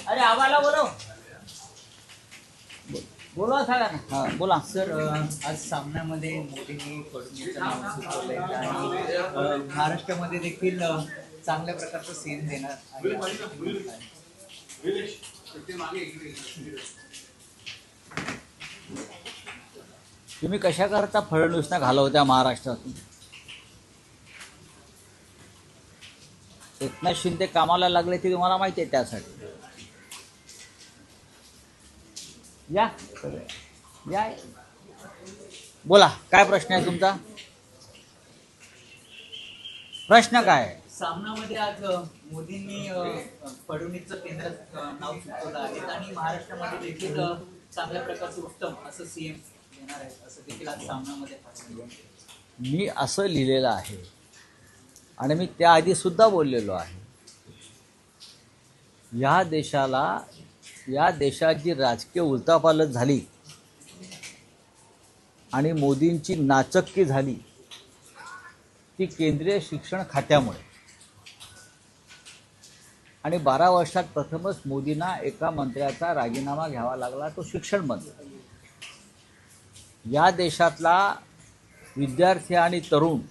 अरे आम्हाला बोलो बोला सांगा ना. हा बोला सर. आज सामन्यामध्ये मोदींनी फडणवीसचं नाव सुचवलंय आणि महाराष्ट्रामध्ये देखील चांगल्या प्रकारचं सीन देणार आहे. तुम्ही कशा करता फडणवीसना घालवत्या महाराष्ट्रातून? एकनाथ शिंदे कामाला लागले ते तुम्हाला माहिती आहे. त्यासाठी या या बोला, काय प्रश्न आहे तुमचा? प्रश्न काय आहे? सामनामध्ये आज मोदींनी फडणवीसचं केंद्रात नाव सुचवलं आहे आणि महाराष्ट्रामध्ये देखील चांगल्या प्रकारचं उत्तम असं सीएम येणार आहे असं देखील आज सामनामध्ये मी असं लिहिलेलं आहे आणि मी त्याआधी सुद्धा बोललेलो आहे. या देशाची राजकीय उलथापालथ झाली आणि मोदींची नाचक्की झाली ती केंद्रीय शिक्षण खात्यामुळे. आणि 12 वर्षात प्रथमच मोदींना एका मंत्र्याचा राजीनामा घ्यावा लागला, तो शिक्षण मंत्री. या देशातला विद्यार्थी आणि तरुण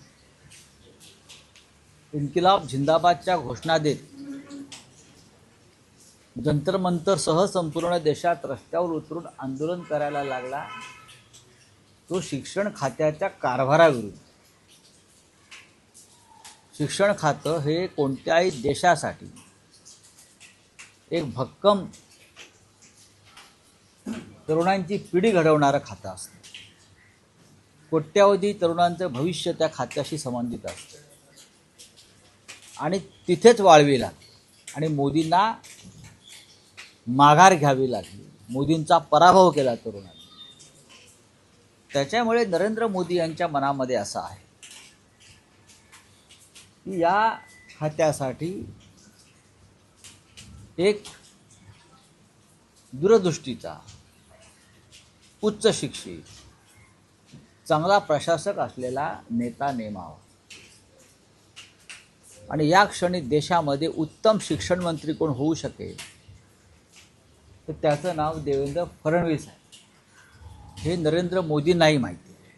इन्किलाब जिंदाबादच्या घोषणा देत जंतर मंतरसह संपूर्ण देशात रस्त्यावर उतरून आंदोलन करायला लागला, तो शिक्षण खात्याच्या कारभाराविरुद्ध. शिक्षण खातं हे कोणत्याही देशासाठी एक भक्कम तरुणांची पिढी घडवणारं खातं असतं. कोट्यावधी तरुणांचं भविष्य त्या खात्याशी संबंधित असतं आणि तिथेच वाळवी लागली आणि मोदींना माघार घ्यावी लागली. मोदींचा पराभव केला तरुणांनी. त्याच्यामुळे नरेंद्र मोदी यांच्या मनामध्ये असं आहे की या खात्यासाठी एक दूरदृष्टीचा, उच्च शिक्षित, चांगला प्रशासक असलेला नेता नेमावा. आणि या क्षणी देशामध्ये उत्तम शिक्षण मंत्री कोण होऊ शकेल तर त्याचं नाव देवेंद्र फडणवीस आहे. हे नरेंद्र मोदींनाही माहिती आहे.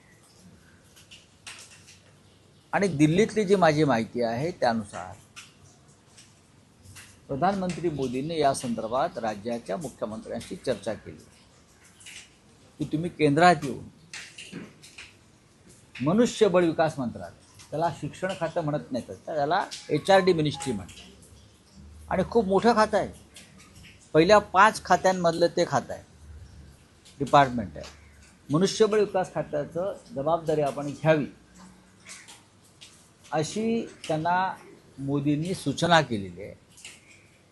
आणि दिल्लीतली जी माझी माहिती आहे त्यानुसार प्रधानमंत्री मोदींनी या संदर्भात राज्याच्या मुख्यमंत्र्यांशी चर्चा केली की तुम्ही केंद्रात येऊन मनुष्यबळ विकास मंत्रालय, त्याला शिक्षण खातं म्हणत नाही तर त्याला HRD मिनिस्ट्री म्हणतात, आणि खूप मोठं खातं आहे. पहिल्या 5 खात्यांमधलं ते खातं आहे, डिपार्टमेंट आहे. मनुष्यबळ विकास खात्याचं जबाबदारी आपण घ्यावी अशी त्यांना मोदींनी सूचना केलेली आहे.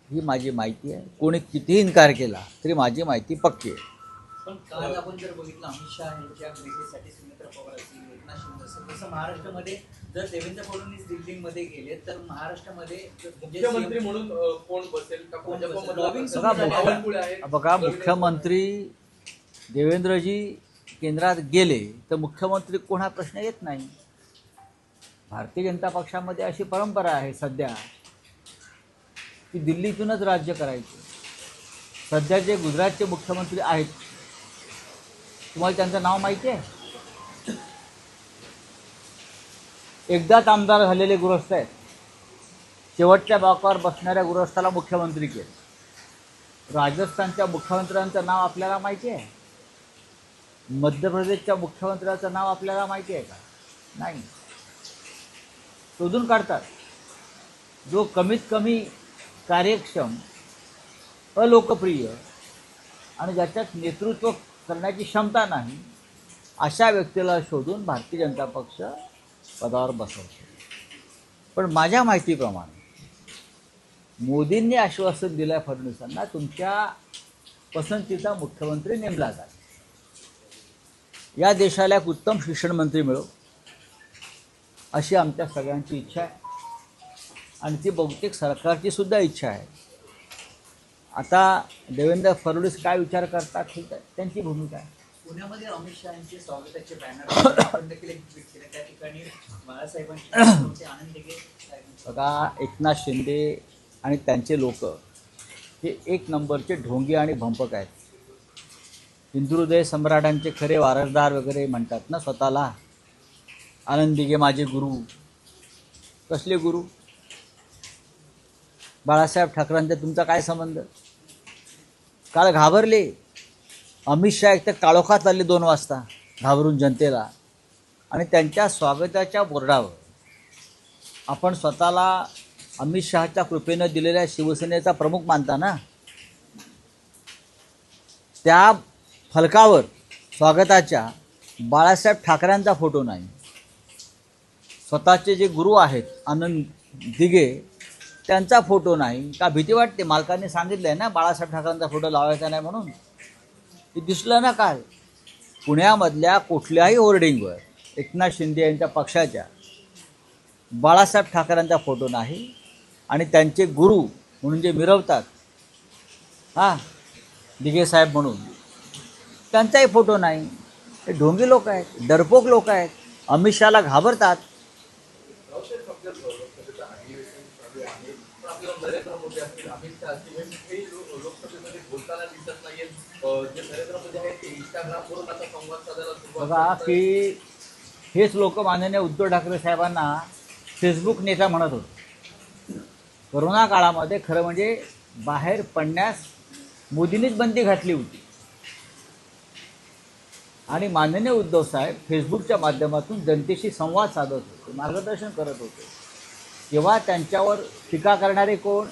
ही माझी माहिती आहे. कोणी कितीही इन्कार केला तरी माझी माहिती पक्की आहे. पण काल आपण जर बघितलं अमित शहा यांच्या भेटीसाठी सुमित्रा पवार असतील, एकनाथ शिंदे असेल, तसं महाराष्ट्रामध्ये जर देवेंद्र फडणवीस दिल्लीमध्ये गेले तर महाराष्ट्रामध्ये मुख्यमंत्री म्हणून कोण बसेल? बघा, मुख्यमंत्री देवेंद्रजी केंद्रात गेले तर मुख्यमंत्री कोण हा प्रश्न येत नाही. भारतीय जनता पक्षामध्ये अशी परंपरा आहे सध्या की दिल्लीतूनच राज्य करायचं. सध्या जे गुजरातचे मुख्यमंत्री आहेत, तुम्हाला त्यांचं नाव माहिती आहे? एकदाच आमदार झालेले गृहस्थ आहेत. शेवटच्या बाकावर बसणाऱ्या गृहस्थाला मुख्यमंत्री केलं. राजस्थानच्या मुख्यमंत्र्यांचं नाव आपल्याला माहिती आहे? मध्य प्रदेशच्या मुख्यमंत्र्याचं नाव आपल्याला माहिती आहे का? नाही. शोधून काढतात. जो कमीत कमी कार्यक्षम, अलोकप्रिय आणि ज्याच्यात नेतृत्व करण्याची क्षमता नाही अशा व्यक्तीला शोधून भारतीय जनता पक्ष पदावर बसवतो. पण माझ्या माहितीप्रमाणे मोदींनी आश्वासन दिलं फडणवीसांना, तुमच्या पसंतीचा मुख्यमंत्री नेमला जाईल. या देशाला एक उत्तम शिक्षण मंत्री मिळो अशी आमच्या सगळ्यांची इच्छा आहे आणि ती बहुतेक सरकारची सुद्धा इच्छा आहे. आता देवेंद्र फडणवीस काय विचार करतात ठीक आहे, त्यांची भूमिका आहे. पुण्यामध्ये अमित शहाचे स्वागताचे बॅनर आपण देखील एक ट्विट केलं, त्या ठिकाणी बाळासाहेबांचे आनंद दिघे साहेबांचे बघा, एकनाथ शिंदे आणि त्यांचे लोक हे एक नंबरचे ढोंगी आणि भंपक आहेत. हिंदुहृदय सम्राटांचे खरे वारसदार वगैरे म्हणतात ना स्वतःला. आनंद दिघे माझे गुरु. कसले गुरु? बाळासाहेब ठाकरेंचा तुमचा काय संबंध? काल घाबरले. अमित शहा एक तर काळोखात आले 2 वाजता घाबरून जनतेला, आणि त्यांच्या स्वागताच्या बोर्डावर आपण स्वतःला अमित शहाच्या कृपेनं दिलेल्या शिवसेनेचा प्रमुख मानता ना. त्या फलकावर स्वागताच्या बाळासाहेब ठाकरेंचा फोटो नाही. स्वतःचे जे गुरु आहेत आनंद दिघे त्यांचा फोटो नाही. का भीती वाटते? मालकांनी सांगितलं आहे ना बाळासाहेब ठाकरेंचा फोटो लावायचा नाही म्हणून. ते दिसलं ना काल. पुण्यामधल्या कुठल्याही होर्डिंगवर एकनाथ शिंदे यांच्या पक्षाच्या बाळासाहेब ठाकरेंचा फोटो नाही. आणि त्यांचे गुरु म्हणून जे मिरवतात दिघे साहेब म्हणून, त्यांचाही फोटो नाही. हे ढोंगी लोक आहेत, डरपोक लोक आहेत, अमित शहाला घाबरतात. नरेंद्र मोदी असतील, अमित शहा असतील, हे लोकसभेमध्ये बोलताना दिसत नाहीये. जे नरेंद्र मोदी आहेत ते इंस्टाग्रामवरून आता संवाद साधायला सुरुवात बघा करतात. की हेच लोक माननीय उद्धव ठाकरे साहेबांना फेसबुक नेता म्हणत होते. कोरोना काळामध्ये खरं म्हणजे बाहेर पडण्यास मोदींनीच बंदी घातली होती. आणि माननीय उद्धव साहेब फेसबुकच्या माध्यमातून जनतेशी संवाद साधत होते, मार्गदर्शन करत होते. तेव्हा त्यांच्यावर टीका करणारे कोण?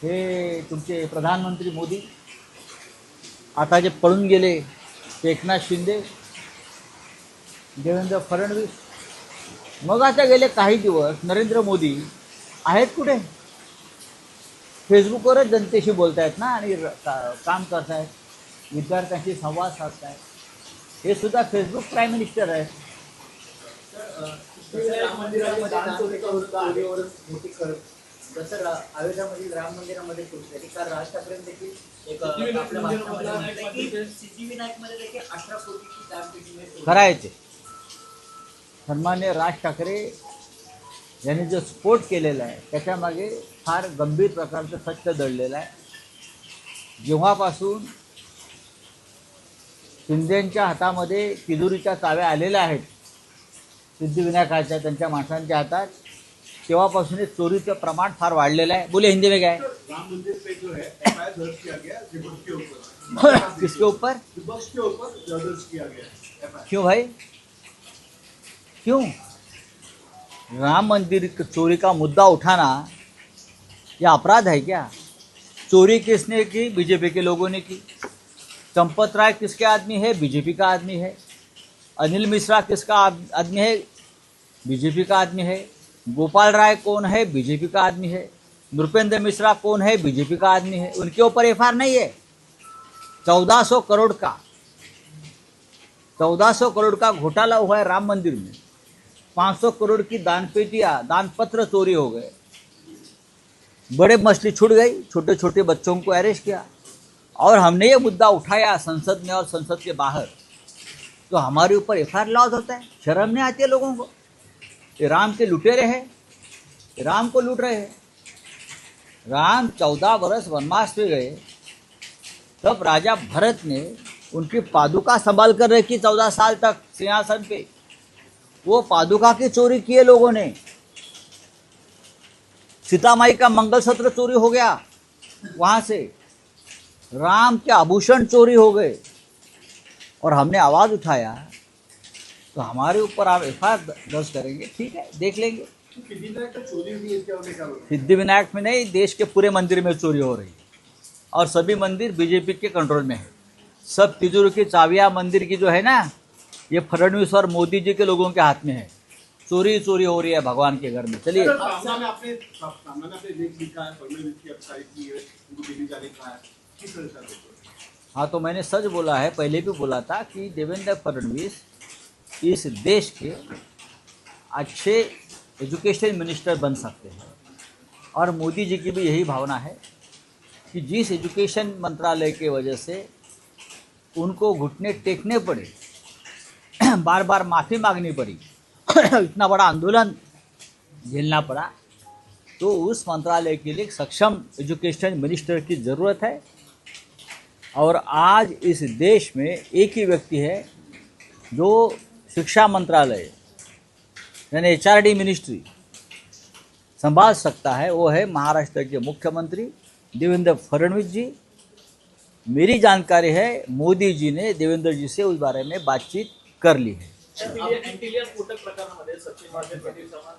हे तुमचे प्रधानमंत्री मोदी. आता जे पळून गेले ते एकनाथ शिंदे, देवेंद्र फडणवीस. मग आता गेले काही दिवस नरेंद्र मोदी आहेत कुठे? फेसबुकवरच जनतेशी बोलत आहेत ना, आणि काम करत आहेत, विद्यार्थ्यांशी संवाद साधत आहेत. हे सुद्धा फेसबुक प्राईम मिनिस्टर आहेत. राम मंदिरामध्ये दानचोरीचा चोरीवर मोठी खरं, जसं अयोध्यामधील राम मंदिरामध्ये चोरी झाली. काल राज ठाकरे देखील एक आपल्या भाषणामध्ये म्हटलं की सिद्धिविनायकमध्ये देखील 18 कोटीची दानपेटी करायचे. सन्मान्य राज ठाकरे यांनी जो स्फोट केलेला आहे त्याच्यामागे फार गंभीर प्रकारचं सत्य दडलेलं आहे. जेव्हापासून शिंदेंच्या हातामध्ये तिजोरीच्या चाव्या आलेल्या आहेत सिद्धिविनायकाच्या, त्यांच्या माणसांच्या हातात, तेव्हापासून चोरीचं प्रमाण फार वाढलेलं आहे. बोले हिंदी में क्या है? राम मंदिर पे जो है एफआईआर दर्ज किया गया विपक्ष के ऊपर। किसके ऊपर? विपक्ष के ऊपर दर्ज किया गया एफआईआर। क्यों भाई, क्यों? राम मंदिर चोरी का मुद्दा उठाना यह अपराध है क्या? चोरी किसने की? बीजेपी के लोगों ने की. चंपत राय किसके आदमी है? बीजेपी का आदमी है. अनिल मिश्रा किसका आदमी है? बीजेपी का आदमी है. गोपाल राय कौन है? बीजेपी का आदमी है. नृपेंद्र मिश्रा कौन है? बीजेपी का आदमी है. उनके ऊपर एफआईआर नहीं है. 1400 करोड़ का घोटाला हुआ है राम मंदिर में. 500 करोड़ की दानपेटियां, दानपत्र चोरी हो गए. बड़े मछली छूट गई, छोटे छोटे बच्चों को अरेस्ट किया. और हमने ये मुद्दा उठाया संसद में और संसद के बाहर, तो हमारे ऊपर एफआईआर लॉन्च होता है. शर्म नहीं आती है लोगों को? ये राम के लुटेरे हैं, राम को लूट रहे हैं. राम 14 वर्ष वनवास में गए, तब राजा भरत ने उनकी पादुका संभाल कर रखी 14 साल तक सिंहासन पे. वो पादुका की चोरी किए लोगों ने. सीता माई का मंगलसूत्र चोरी हो गया वहाँ से. राम के आभूषण चोरी हो गए और हमने आवाज़ उठाया, तो हमारे ऊपर आप एफआईआर दर्ज करेंगे. ठीक है, देख लेंगे. सिद्धिविनायक तो चोरी हुई है, क्या होने का? सिद्धिविनायक में नहीं, देश के पूरे मंदिर में चोरी हो रही है और सभी मंदिर बीजेपी के कंट्रोल में है. सब तिजोरी की चाबियां मंदिर की जो है ना, ये फडणवीस और मोदी जी के लोगों के हाथ में है. चोरी चोरी हो रही है भगवान के घर में. चलिए, सामना में आपने लेख लिखा है, फडणवीस की अफसारी की है, उनको दिल्ली जाने का है, किस तरह से देखते हो? हाँ, तो मैंने सच बोला है, पहले भी बोला था कि देवेंद्र फडणवीस इस देश के अच्छे एजुकेशन मिनिस्टर बन सकते हैं. और मोदी जी की भी यही भावना है कि जिस एजुकेशन मंत्रालय के वजह से उनको घुटने टेकने पड़े, बार बार माफ़ी मांगनी पड़ी, इतना बड़ा आंदोलन झेलना पड़ा, तो उस मंत्रालय के लिए एक सक्षम एजुकेशन मिनिस्टर की ज़रूरत है। और आज इस देश में एक ही व्यक्ति है जो शिक्षा मंत्रालय यानी HRD मिनिस्ट्री संभाल सकता है, वो है महाराष्ट्र के मुख्यमंत्री देवेंद्र फडणवीस जी। मेरी जानकारी है मोदी जी ने देवेंद्र जी से उस बारे में बातचीत कर ली है। अँटिलिया स्फोटक प्रकरणामध्ये सचिन वाझे पाटील चव्हाण